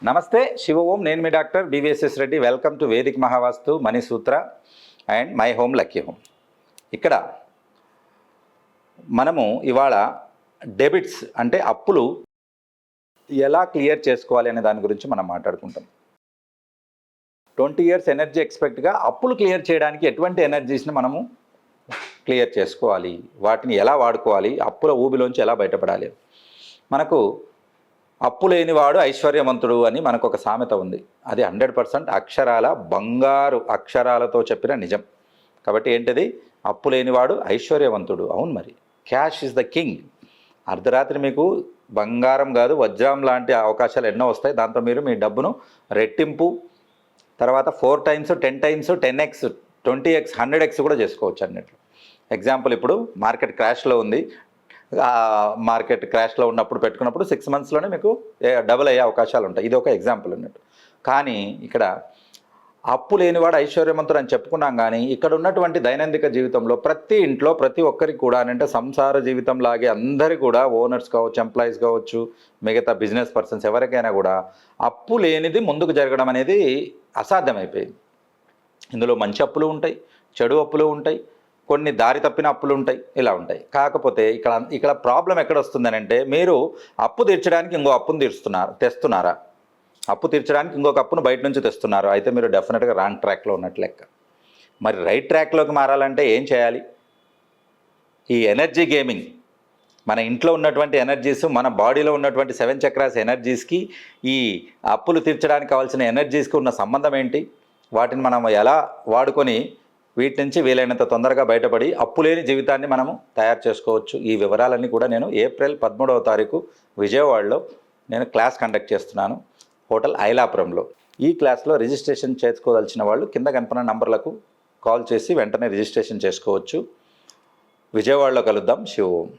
నమస్తే శివ ఓం. నేను మీ doctor DVSS Reddy. Welcome to Vedic Mahavastu money Sutra and my home lucky home. ఇక్కడ మనము ఇవాళ డెబిట్స్ అంటే అప్పులు ఎలా క్లియర్ చేసుకోవాలి అనే దాని గురించి మనం మాట్లాడుకుంటాం. 20 years ఎనర్జీ ఎక్స్పెక్ట్గా అప్పులు క్లియర్ చేయడానికి ఎటువంటి ఎనర్జీస్ని మనము క్లియర్ చేసుకోవాలి, వాటిని ఎలా వాడుకోవాలి, అప్పుల ఊబిలోంచి ఎలా బయటపడాలి. మనకు అప్పు లేనివాడు ఐశ్వర్యవంతుడు అని మనకు ఒక సామెత ఉంది. అది 100% అక్షరాల బంగారు అక్షరాలతో చెప్పిన నిజం. కాబట్టి ఏంటిది? అప్పు లేనివాడు ఐశ్వర్యవంతుడు. అవును, మరి క్యాష్ ఈజ్ ద కింగ్. అర్ధరాత్రి మీకు బంగారం కాదు వజ్రం లాంటి అవకాశాలు ఎన్నో వస్తాయి. దాంతో మీరు మీ డబ్బును రెట్టింపు, తర్వాత 4 times 10 times 10x 20x 100x కూడా చేసుకోవచ్చు అన్నట్లు. ఎగ్జాంపుల్, ఇప్పుడు మార్కెట్ క్రాష్లో ఉంది. మార్కెట్ క్రాష్లో ఉన్నప్పుడు పెట్టుకున్నప్పుడు 6 monthsలోనే మీకు డబుల్ అయ్యే అవకాశాలు ఉంటాయి. ఇది ఒక ఎగ్జాంపుల్ అన్నట్టు. కానీ ఇక్కడ అప్పు లేనివాడు ఐశ్వర్యవంతుడు అని చెప్పుకున్నాం. కానీ ఇక్కడ ఉన్నటువంటి దైనందిక జీవితంలో ప్రతి ఇంట్లో ప్రతి ఒక్కరికి కూడా అంటే సంసార జీవితం లాగే అందరికీ కూడా ఓనర్స్ కావచ్చు, ఎంప్లాయీస్ కావచ్చు, మిగతా బిజినెస్ పర్సన్స్ ఎవరికైనా కూడా అప్పు లేనిది ముందుకు జరగడం అనేది అసాధ్యమైపోయింది. ఇందులో మంచి అప్పులు ఉంటాయి, చెడు అప్పులు ఉంటాయి, కొన్ని దారి తప్పిన అప్పులు ఉంటాయి, ఇలా ఉంటాయి. కాకపోతే ఇక్కడ ప్రాబ్లం ఎక్కడ వస్తుందని అంటే, మీరు అప్పు తీర్చడానికి ఇంకో అప్పును తెస్తున్నారా, అప్పు తీర్చడానికి ఇంకొక అప్పును బయట నుంచి తెస్తున్నారు. అయితే మీరు డెఫినెట్గా రాంగ్ ట్రాక్లో ఉన్నట్టు లెక్క. మరి రైట్ ట్రాక్లోకి మారాలంటే ఏం చేయాలి? ఈ ఎనర్జీ గేమింగ్, మన ఇంట్లో ఉన్నటువంటి ఎనర్జీస్, మన బాడీలో ఉన్నటువంటి 7 చక్రాస్ ఎనర్జీస్కి ఈ అప్పులు తీర్చడానికి కావాల్సిన ఎనర్జీస్కి ఉన్న సంబంధం ఏంటి, వాటిని మనం ఎలా వాడుకొని వీటి నుంచి వీలైనంత తొందరగా బయటపడి అప్పులేని జీవితాన్ని మనము తయారు చేసుకోవచ్చు. ఈ వివరాలన్నీ కూడా నేను ఏప్రిల్ 13వ తారీఖు విజయవాడలో నేను క్లాస్ కండక్ట్ చేస్తున్నాను, హోటల్ ఐలాపురంలో. ఈ క్లాస్లో రిజిస్ట్రేషన్ చేసుకోదలిచిన వాళ్ళు కింద కనిపిన నంబర్లకు కాల్ చేసి వెంటనే రిజిస్ట్రేషన్ చేసుకోవచ్చు. విజయవాడలో కలుద్దాం. శివ ఓం.